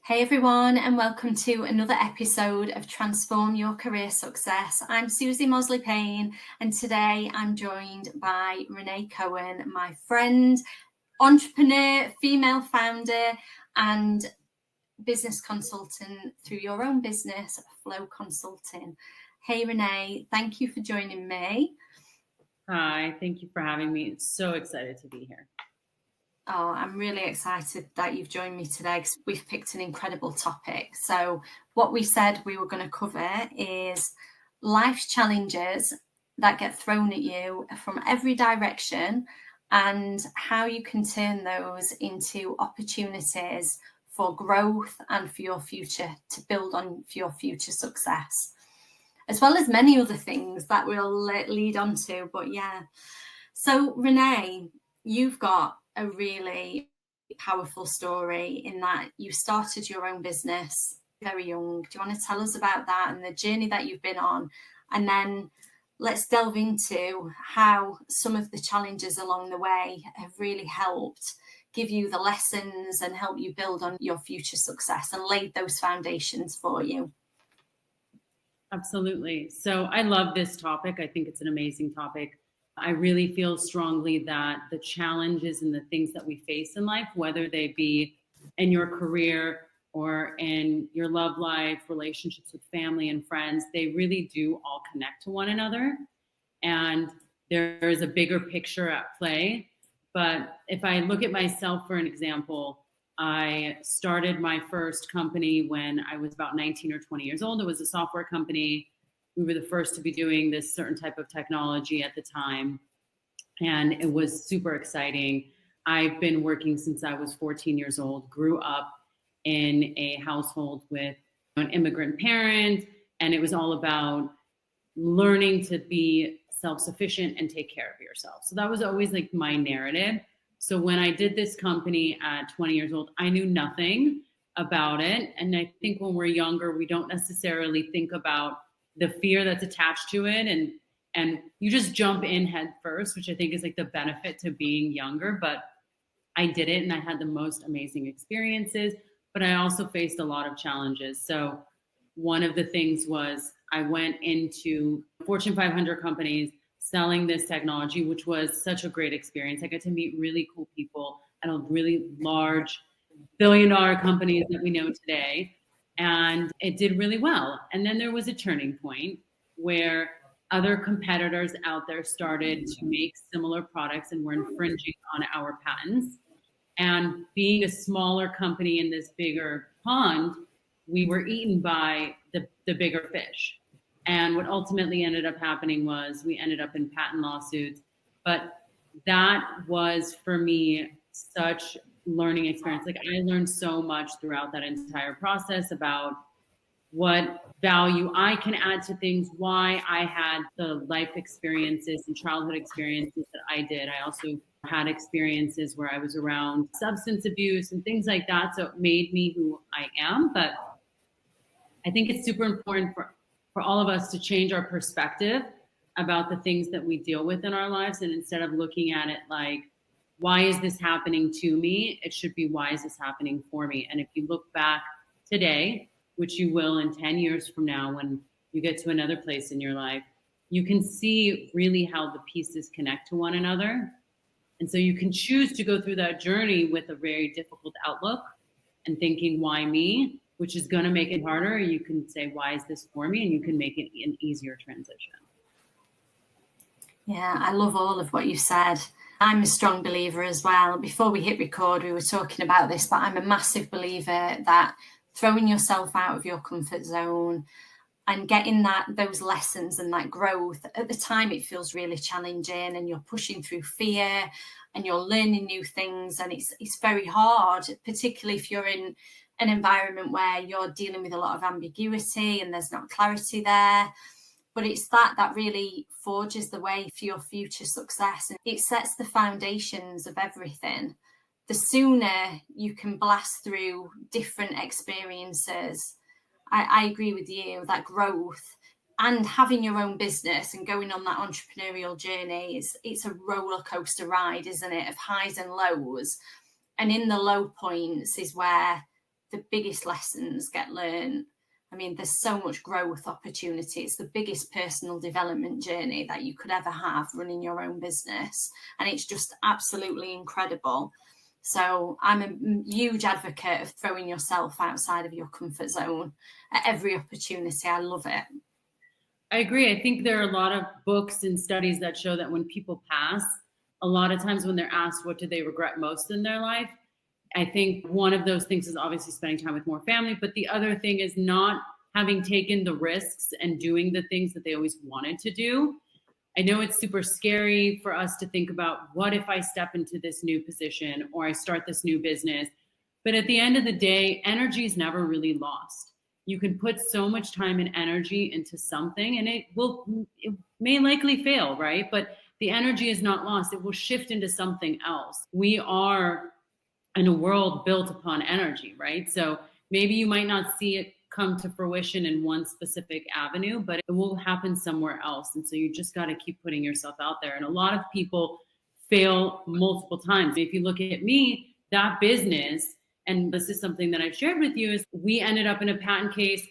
Hey everyone, and welcome to another episode of Transform Your Career Success. I'm Susie Mosley-Payne, and today I'm joined by Renee Cohen, my friend, entrepreneur, female founder, and business consultant through your own business, Flow Consulting. Hey Renee, thank you for joining me. Hi, thank you for having me. So excited to be here. Oh, I'm really excited that you've joined me today because we've picked an incredible topic. So what we said we were going to cover is life's challenges that get thrown at you from every direction and how you can turn those into opportunities for growth and for your future, to build on for your future success, as well as many other things that we'll lead on to. But yeah, so Renee, you've got a really powerful story in that you started your own business very young. Do you want to tell us about that and the journey that you've been on? And then let's delve into how some of the challenges along the way have really helped give you the lessons and help you build on your future success and laid those foundations for you. Absolutely. So I love this topic. I think it's an amazing topic. I really feel strongly that the challenges and the things that we face in life, whether they be in your career or in your love life, relationships with family and friends, they really do all connect to one another. And there is a bigger picture at play. But if I look at myself for an example, I started my first company when I was about 19 or 20 years old. It was a software company. We were the first to be doing this certain type of technology at the time, and it was super exciting. I've been working since I was 14 years old, grew up in a household with an immigrant parent, and it was all about learning to be self-sufficient and take care of yourself. So that was always like my narrative. So when I did this company at 20 years old, I knew nothing about it. And I think when we're younger, we don't necessarily think about the fear that's attached to it. And you just jump in head first, which I think is like the benefit to being younger. But I did it and I had the most amazing experiences, but I also faced a lot of challenges. So one of the things was I went into Fortune 500 companies selling this technology, which was such a great experience. I got to meet really cool people at a really large billion-dollar companies that we know today. And it did really well. And then there was a turning point where other competitors out there started to make similar products and were infringing on our patents. And being a smaller company in this bigger pond, we were eaten by the bigger fish. And what ultimately ended up happening was we ended up in patent lawsuits. But that was, for me, such learning experience. Like I learned so much throughout that entire process about what value I can add to things, why I had the life experiences and childhood experiences that I did. I also had experiences where I was around substance abuse and things like that. So it made me who I am. But I think it's super important for all of us to change our perspective about the things that we deal with in our lives. And instead of looking at it like, why is this happening to me? It should be, why is this happening for me? And if you look back today, which you will in 10 years from now when you get to another place in your life, you can see really how the pieces connect to one another. And so you can choose to go through that journey with a very difficult outlook and thinking, why me? Which is going to make it harder. You can say, why is this for me? And you can make it an easier transition. Yeah, I love all of what you said. I'm a strong believer as well. Before we hit record, we were talking about this, but I'm a massive believer that throwing yourself out of your comfort zone and getting those lessons and that growth, at the time it feels really challenging and you're pushing through fear and you're learning new things, and it's very hard, particularly if you're in an environment where you're dealing with a lot of ambiguity and there's not clarity there. But it's that really forges the way for your future success, and it sets the foundations of everything. The sooner you can blast through different experiences, I agree with you, that growth and having your own business and going on that entrepreneurial journey, it's a roller coaster ride, isn't it, of highs and lows. And in the low points is where the biggest lessons get learned. I mean, there's so much growth opportunity. It's the biggest personal development journey that you could ever have, running your own business. And it's just absolutely incredible. So I'm a huge advocate of throwing yourself outside of your comfort zone at every opportunity. I love it. I agree. I think there are a lot of books and studies that show that when people pass, a lot of times when they're asked what do they regret most in their life, I think one of those things is obviously spending time with more family, but the other thing is not having taken the risks and doing the things that they always wanted to do. I know it's super scary for us to think about, what if I step into this new position or I start this new business? But at the end of the day, energy is never really lost. You can put so much time and energy into something and it may likely fail, right? But the energy is not lost. It will shift into something else. We are in a world built upon energy, right? So maybe you might not see it come to fruition in one specific avenue, but it will happen somewhere else. And so you just got to keep putting yourself out there. And a lot of people fail multiple times. If you look at me, that business, and this is something that I've shared with you, is we ended up in a patent case,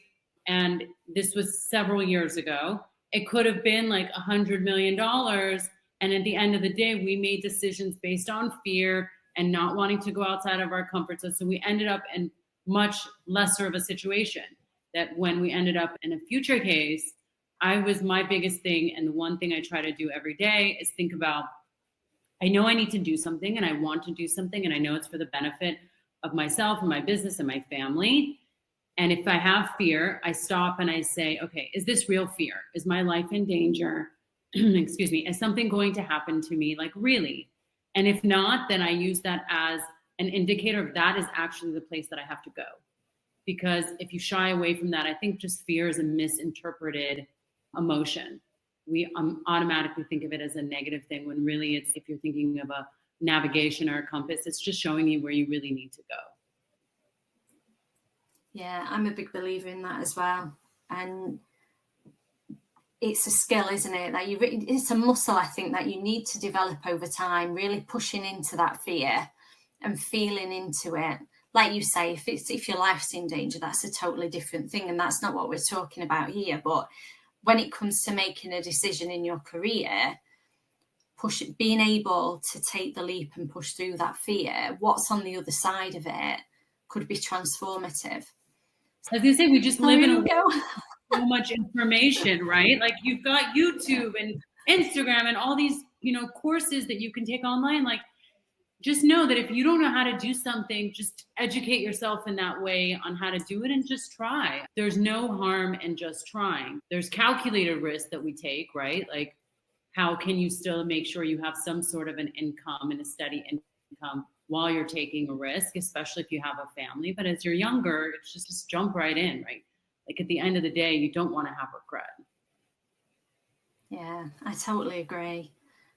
and this was several years ago. It could have been like $100 million. And at the end of the day, we made decisions based on fear and not wanting to go outside of our comfort zone. So we ended up in much lesser of a situation, that when we ended up in a future case, my biggest thing, and the one thing I try to do every day is think about, I know I need to do something and I want to do something, and I know it's for the benefit of myself and my business and my family. And if I have fear, I stop and I say, okay, is this real fear? Is my life in danger? Excuse me. Is something going to happen to me? Like, really? And if not, then I use that as an indicator of that is actually the place that I have to go. Because if you shy away from that, I think just fear is a misinterpreted emotion. We automatically think of it as a negative thing, when really it's, if you're thinking of a navigation or a compass, it's just showing you where you really need to go. Yeah, I'm a big believer in that as well. And it's a skill, isn't it? That it's a muscle, I think, that you need to develop over time, really pushing into that fear and feeling into it. Like you say, if your life's in danger, that's a totally different thing. And that's not what we're talking about here. But when it comes to making a decision in your career, being able to take the leap and push through that fear, what's on the other side of it could be transformative. As you say, we just live in a world with so much information, right? Like, you've got YouTube and Instagram and all these, courses that you can take online. Like, just know that if you don't know how to do something, just educate yourself in that way on how to do it and just try. There's no harm in just trying. There's calculated risk that we take, right? Like, how can you still make sure you have some sort of an income and a steady income while you're taking a risk, especially if you have a family? But as you're younger, it's just jump right in, right? Like, at the end of the day, you don't want to have regret. Yeah, I totally agree.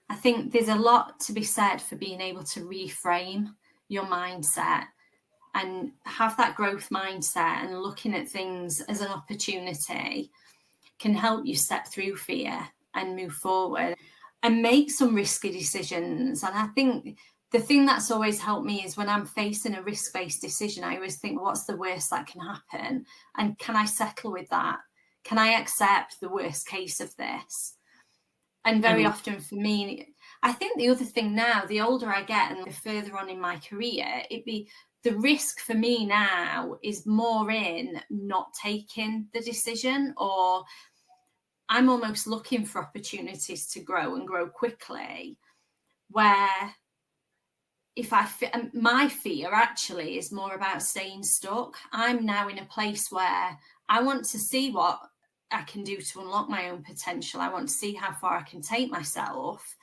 I think there's a lot to be said for being able to reframe your mindset and have that growth mindset, and looking at things as an opportunity can help you step through fear and move forward and make some risky decisions. And I think the thing that's always helped me is when I'm facing a risk-based decision, I always think, what's the worst that can happen? And can I settle with that? Can I accept the worst case of this? And very often for me, I think the other thing now, the older I get and the further on in my career, the risk for me now is more in not taking the decision, or I'm almost looking for opportunities to grow and grow quickly, where my fear actually is more about staying stuck. I'm now in a place where I want to see what I can do to unlock my own potential. I want to see how far I can take myself.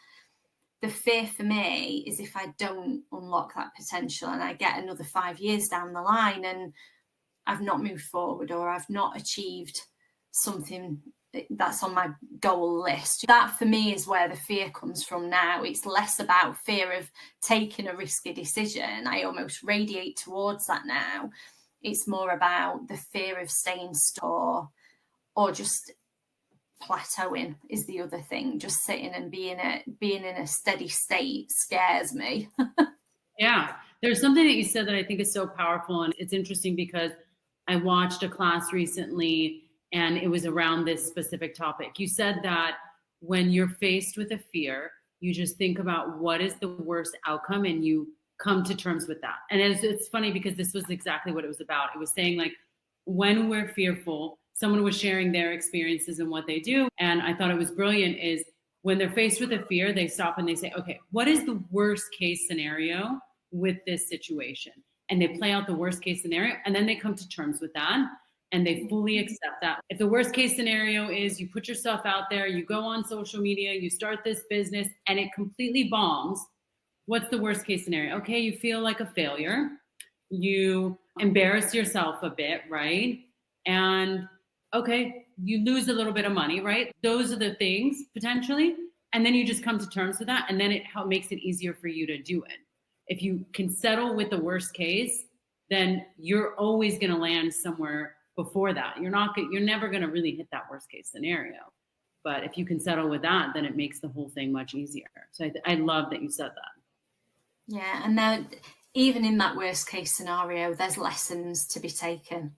The fear for me is if I don't unlock that potential and I get another 5 years down the line and I've not moved forward, or I've not achieved something that's on my goal list. That for me is where the fear comes from now. It's less about fear of taking a risky decision. I almost radiate towards that now. It's more about the fear of staying stuck or just plateauing is the other thing. Just sitting and being in a steady state scares me. Yeah. There's something that you said that I think is so powerful, and it's interesting because I watched a class recently and it was around this specific topic. You said that when you're faced with a fear, you just think about what is the worst outcome and you come to terms with that. And it's funny because this was exactly what it was about. It was saying, like, when we're fearful, someone was sharing their experiences and what they do. And I thought it was brilliant is when they're faced with a fear, they stop and they say, okay, what is the worst case scenario with this situation? And they play out the worst case scenario, and then they come to terms with that and they fully accept that. If the worst case scenario is you put yourself out there, you go on social media, you start this business and it completely bombs, what's the worst case scenario? Okay, you feel like a failure. You embarrass yourself a bit, right? And okay, you lose a little bit of money, right? Those are the things potentially. And then you just come to terms with that. And then it makes it easier for you to do it. If you can settle with the worst case, then you're always going to land somewhere before that. You're never going to really hit that worst case scenario. But if you can settle with that, then it makes the whole thing much easier. So I love that you said that. Yeah, and then even in that worst case scenario, there's lessons to be taken.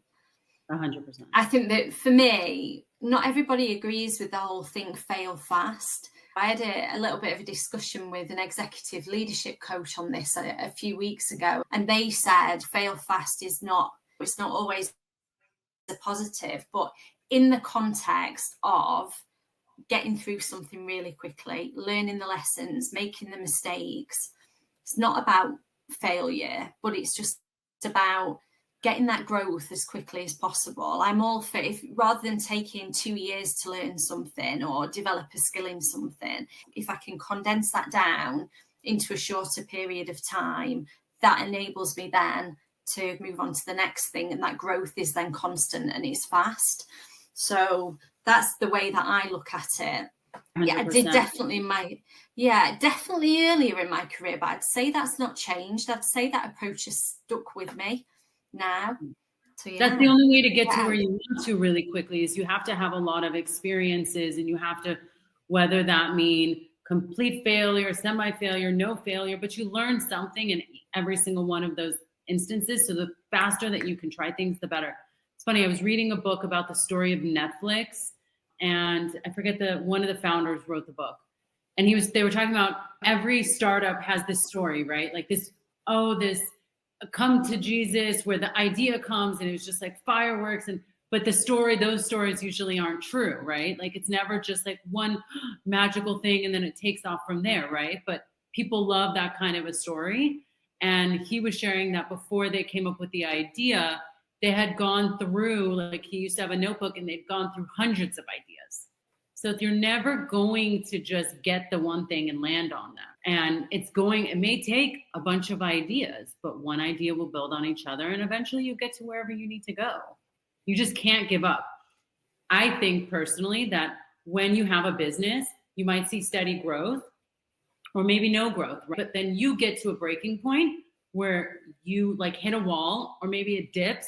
100%. I think that for me, not everybody agrees with the whole thing, fail fast. I had a little bit of a discussion with an executive leadership coach on this a few weeks ago, and they said fail fast it's not always a positive, but in the context of getting through something really quickly, learning the lessons, making the mistakes, it's not about failure, but it's just about getting that growth as quickly as possible. I'm all for, if rather than taking 2 years to learn something or develop a skill in something, if I can condense that down into a shorter period of time, that enables me then to move on to the next thing. And that growth is then constant and it's fast. So that's the way that I look at it. 100%. Yeah, I did definitely earlier in my career, but I'd say that's not changed. I'd say that approach has stuck with me now. So that's the only way to get to where you want to really quickly is you have to have a lot of experiences, and you have to, whether that mean complete failure, semi-failure, no failure, but you learn something in every single one of those instances. So the faster that you can try things, the better. It's funny, I was reading a book about the story of Netflix, and I forget one of the founders wrote the book, and they were talking about every startup has this story, right? Like this come to Jesus where the idea comes and it was just like fireworks, but those stories usually aren't true, right? Like it's never just like one magical thing and then it takes off from there, right? But people love that kind of a story. And he was sharing that before they came up with the idea, they had gone through, like he used to have a notebook and they'd gone through hundreds of ideas. So you're never going to just get the one thing and land on that. And it may take a bunch of ideas, but one idea will build on each other. And eventually you get to wherever you need to go. You just can't give up. I think personally that when you have a business, you might see steady growth or maybe no growth, right? But then you get to a breaking point where you like hit a wall or maybe it dips.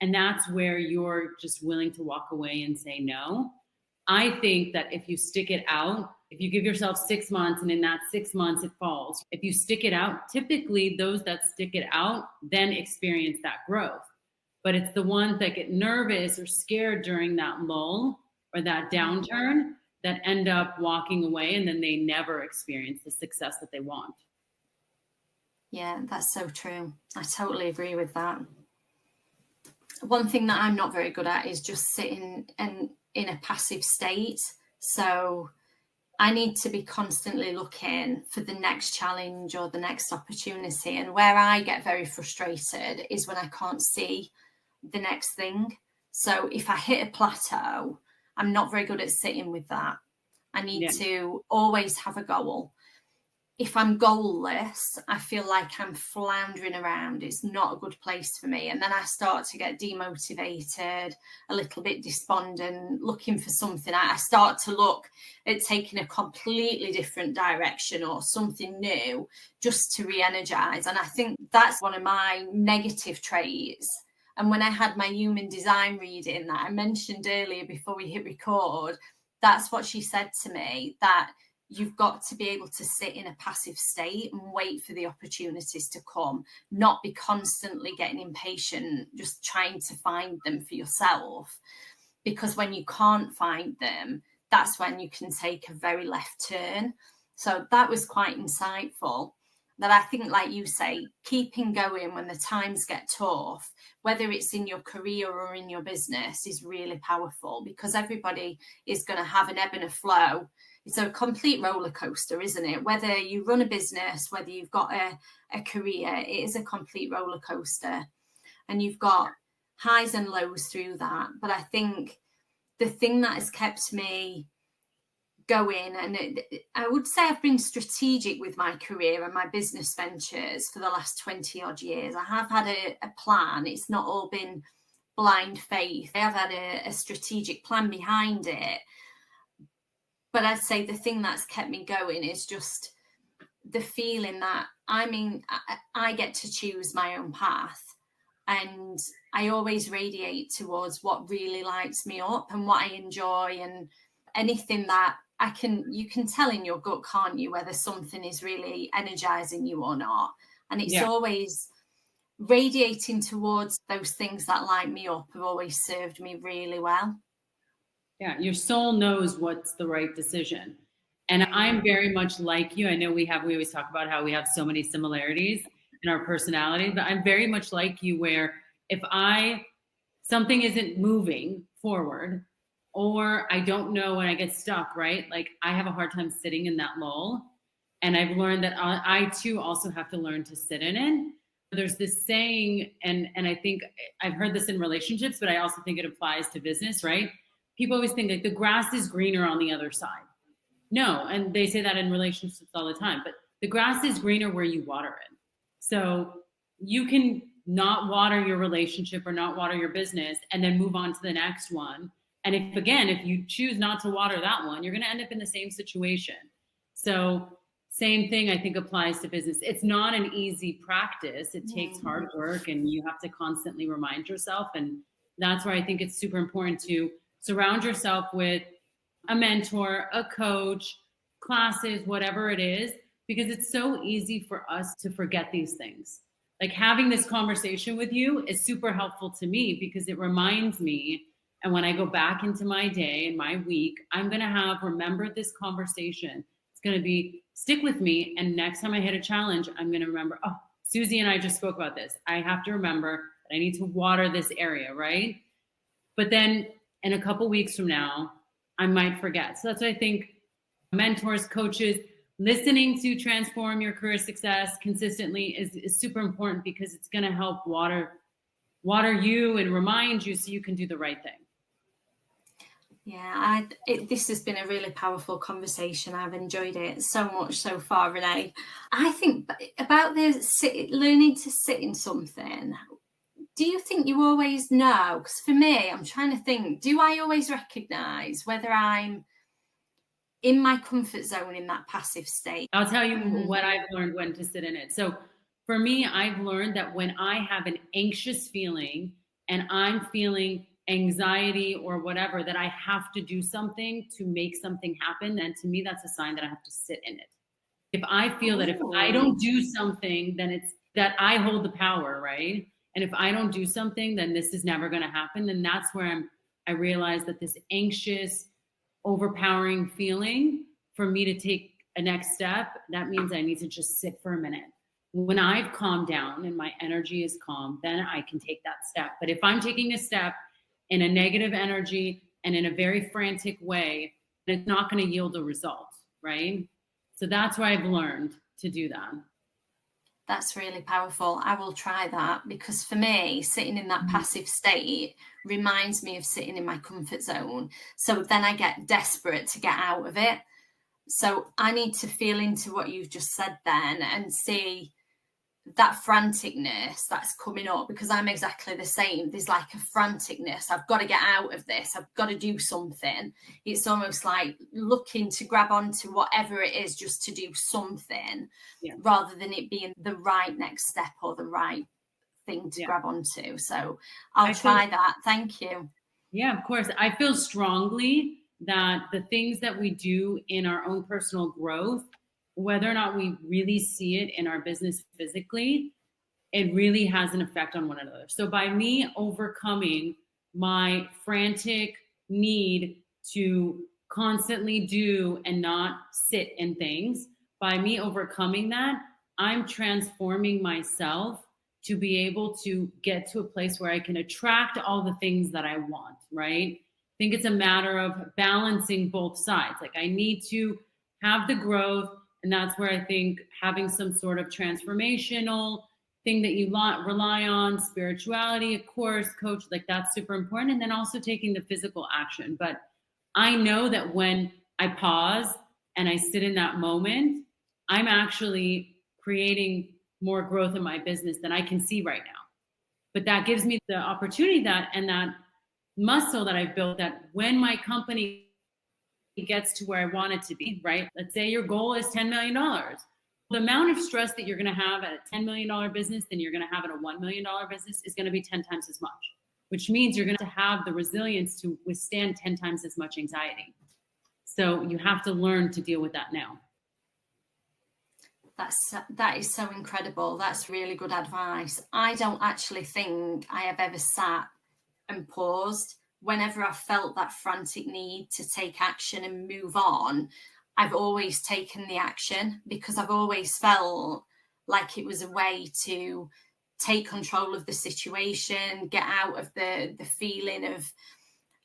And that's where you're just willing to walk away and say no. I think that if you stick it out, if you give yourself 6 months and in that 6 months it falls, if you stick it out, typically those that stick it out then experience that growth. But it's the ones that get nervous or scared during that lull or that downturn that end up walking away, and then they never experience the success that they want. Yeah, that's so true. I totally agree with that. One thing that I'm not very good at is just sitting in a passive state. So I need to be constantly looking for the next challenge or the next opportunity. And where I get very frustrated is when I can't see the next thing. So if I hit a plateau, I'm not very good at sitting with that. I need to always have a goal. If I'm goalless, I feel like I'm floundering around. It's not a good place for me. And then I start to get demotivated, a little bit despondent, looking for something. I start to look at taking a completely different direction or something new just to re-energize. And I think that's one of my negative traits. And when I had my human design reading that I mentioned earlier before we hit record, that's what she said to me, that you've got to be able to sit in a passive state and wait for the opportunities to come, not be constantly getting impatient, just trying to find them for yourself. Because when you can't find them, that's when you can take a very left turn. So that was quite insightful. That I think, like you say, keeping going when the times get tough, whether it's in your career or in your business, is really powerful, because everybody is going to have an ebb and a flow. It's a complete roller coaster, isn't it? Whether you run a business, whether you've got a career, it is a complete roller coaster. And you've got highs and lows through that. But I think the thing that has kept me going, and I would say I've been strategic with my career and my business ventures for the last 20 odd years. I have had a plan. It's not all been blind faith. I have had a strategic plan behind it. But I'd say the thing that's kept me going is just the feeling that, I get to choose my own path. And I always radiate towards what really lights me up and what I enjoy, and anything that you can tell in your gut, can't you, whether something is really energizing you or not. And it's always radiating towards those things that light me up have always served me really well. Yeah, your soul knows what's the right decision. And I'm very much like you. I know we always talk about how we have so many similarities in our personality, but I'm very much like you, where if something isn't moving forward, or I don't know, and I get stuck, right? Like, I have a hard time sitting in that lull. And I've learned that I too also have to learn to sit in it. There's this saying, and I think I've heard this in relationships, but I also think it applies to business, right? People always think like the grass is greener on the other side. No, and they say that in relationships all the time, but the grass is greener where you water it. So you can not water your relationship or not water your business and then move on to the next one. And if you choose not to water that one, you're going to end up in the same situation. So same thing, I think, applies to business. It's not an easy practice. It takes hard work, and you have to constantly remind yourself. And that's where I think it's super important to surround yourself with a mentor, a coach, classes, whatever it is, because it's so easy for us to forget these things. Like, having this conversation with you is super helpful to me, because it reminds me. And when I go back into my day and my week, I'm going to have remembered this conversation. It's going to stick with me. And next time I hit a challenge, I'm going to remember, oh, Susie and I just spoke about this. I have to remember that I need to water this area, right? But then in a couple weeks from now, I might forget. So that's what I think mentors, coaches, listening to Transform Your Career Success consistently is super important, because it's going to help water you and remind you so you can do the right thing. Yeah, this has been a really powerful conversation. I've enjoyed it so much so far, Renee. I think about learning to sit in something. Do you think you always know? Because for me, I'm trying to think, do I always recognize whether I'm in my comfort zone in that passive state? I'll tell you what I've learned when to sit in it. So for me, I've learned that when I have an anxious feeling and I'm feeling anxiety or whatever, that I have to do something to make something happen, then to me, that's a sign that I have to sit in it. If I feel that if I don't do something, then it's that I hold the power, right? And if I don't do something, then this is never going to happen. And that's where I realize that this anxious, overpowering feeling, for me to take a next step, that means I need to just sit for a minute. When I've calmed down and my energy is calm, then I can take that step. But if I'm taking a step in a negative energy and in a very frantic way, it's not going to yield a result, right? So that's why I've learned to do that. That's really powerful. I will try that, because for me, sitting in that passive state reminds me of sitting in my comfort zone. So then I get desperate to get out of it. So I need to feel into what you've just said then and see that franticness that's coming up, because I'm exactly the same. There's like a franticness. I've got to get out of this. I've got to do something. It's almost like looking to grab onto whatever it is just to do something, rather than it being the right next step or the right thing to grab onto. So I'll try that. Thank you. Yeah, of course. I feel strongly that the things that we do in our own personal growth, whether or not we really see it in our business physically, it really has an effect on one another. So by me overcoming my frantic need to constantly do and not sit in things, by me overcoming that, I'm transforming myself to be able to get to a place where I can attract all the things that I want, right? I think it's a matter of balancing both sides. Like I need to have the growth, and that's where I think having some sort of transformational thing that you rely on, spirituality, of course, coach, like that's super important. And then also taking the physical action. But I know that when I pause and I sit in that moment, I'm actually creating more growth in my business than I can see right now. But that gives me the opportunity that muscle that I've built, that when my company gets to where I want it to be, right? Let's say your goal is $10 million. The amount of stress that you're going to have at a $10 million business than you're going to have at a $1 million business is going to be 10 times as much, which means you're going to have the resilience to withstand 10 times as much anxiety. So you have to learn to deal with that now. That is so incredible. That's really good advice. I don't actually think I have ever sat and paused. Whenever I felt that frantic need to take action and move on, I've always taken the action because I've always felt like it was a way to take control of the situation, get out of the feeling of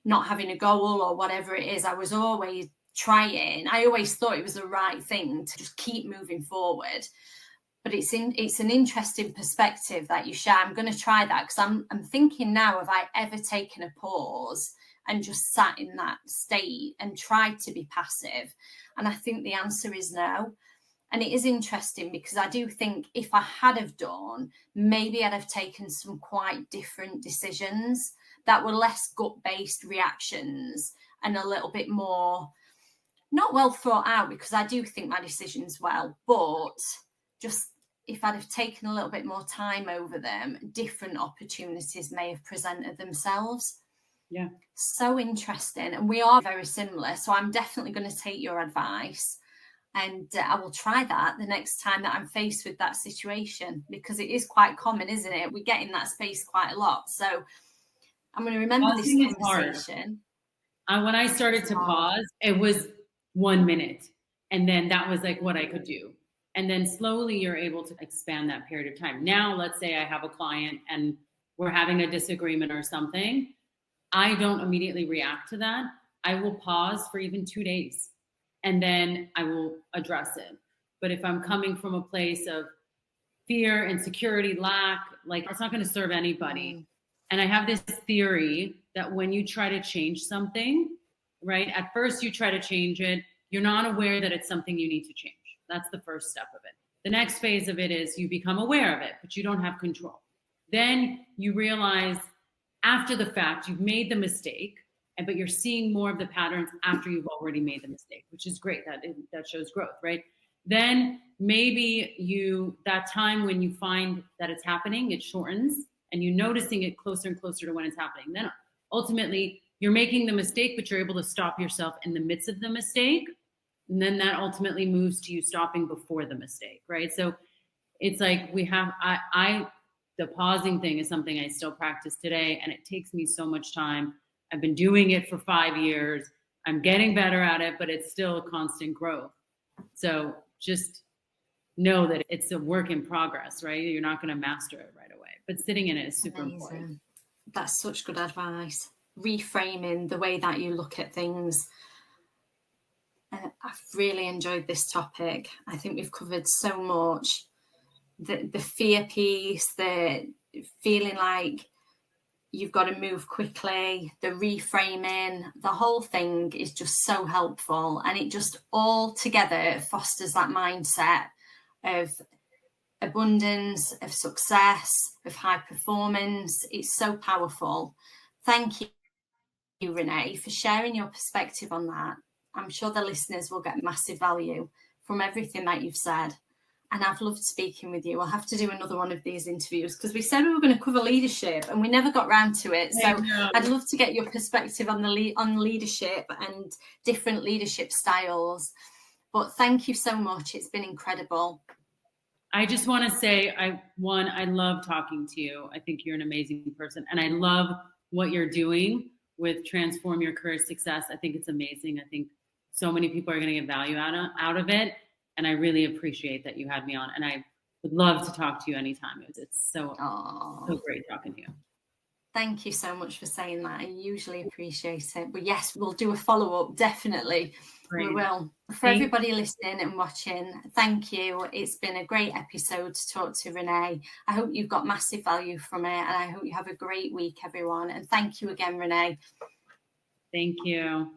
not having a goal or whatever it is. I was always trying. I always thought it was the right thing to just keep moving forward. But it's an interesting perspective that you share. I'm going to try that because I'm thinking now, have I ever taken a pause and just sat in that state and tried to be passive? And I think the answer is no. And it is interesting because I do think if I had have done, maybe I'd have taken some quite different decisions that were less gut-based reactions and a little bit more, not well thought out, because I do think my decisions well, but just if I'd have taken a little bit more time over them, different opportunities may have presented themselves. Yeah. So interesting. And we are very similar. So I'm definitely going to take your advice, and I will try that the next time that I'm faced with that situation, because it is quite common, isn't it? We get in that space quite a lot. So I'm going to remember this conversation. When I started to pause, it was 1 minute. And then that was like what I could do. And then slowly you're able to expand that period of time. Now, let's say I have a client and we're having a disagreement or something. I don't immediately react to that. I will pause for even 2 days and then I will address it. But if I'm coming from a place of fear, insecurity, lack, like it's not going to serve anybody. And I have this theory that when you try to change something, right, at first you try to change it, you're not aware that it's something you need to change. That's the first step of it. The next phase of it is you become aware of it, but you don't have control. Then you realize after the fact you've made the mistake, but you're seeing more of the patterns after you've already made the mistake, which is great. That shows growth, right? Then maybe that time when you find that it's happening, it shortens and you're noticing it closer and closer to when it's happening. Then ultimately you're making the mistake, but you're able to stop yourself in the midst of the mistake. And then that ultimately moves to you stopping before the mistake, right? So it's like the pausing thing is something I still practice today, and it takes me so much time. I've been doing it for 5 years. I'm getting better at it, but it's still a constant growth. So just know that it's a work in progress, right? You're not going to master it right away, but sitting in it is super important. That's such good advice. Reframing the way that you look at things. I've really enjoyed this topic. I think we've covered so much. The fear piece, the feeling like you've got to move quickly, the reframing, the whole thing is just so helpful. And it just all together fosters that mindset of abundance, of success, of high performance. It's so powerful. Thank you, Renee, for sharing your perspective on that. I'm sure the listeners will get massive value from everything that you've said. And I've loved speaking with you. I'll have to do another one of these interviews because we said we were going to cover leadership and we never got round to it. So I'd love to get your perspective on on leadership and different leadership styles. But thank you so much. It's been incredible. I just want to say, I love talking to you. I think you're an amazing person. And I love what you're doing with Transform Your Career Success. I think it's amazing. I think so many people are going to get value out of it. And I really appreciate that you had me on. And I would love to talk to you anytime. It's so great talking to you. Thank you so much for saying that. I usually appreciate it. But yes, we'll do a follow-up, definitely. Great. We will. For everybody listening and watching, thank you. It's been a great episode to talk to Renee. I hope you've got massive value from it, and I hope you have a great week, everyone. And thank you again, Renee. Thank you.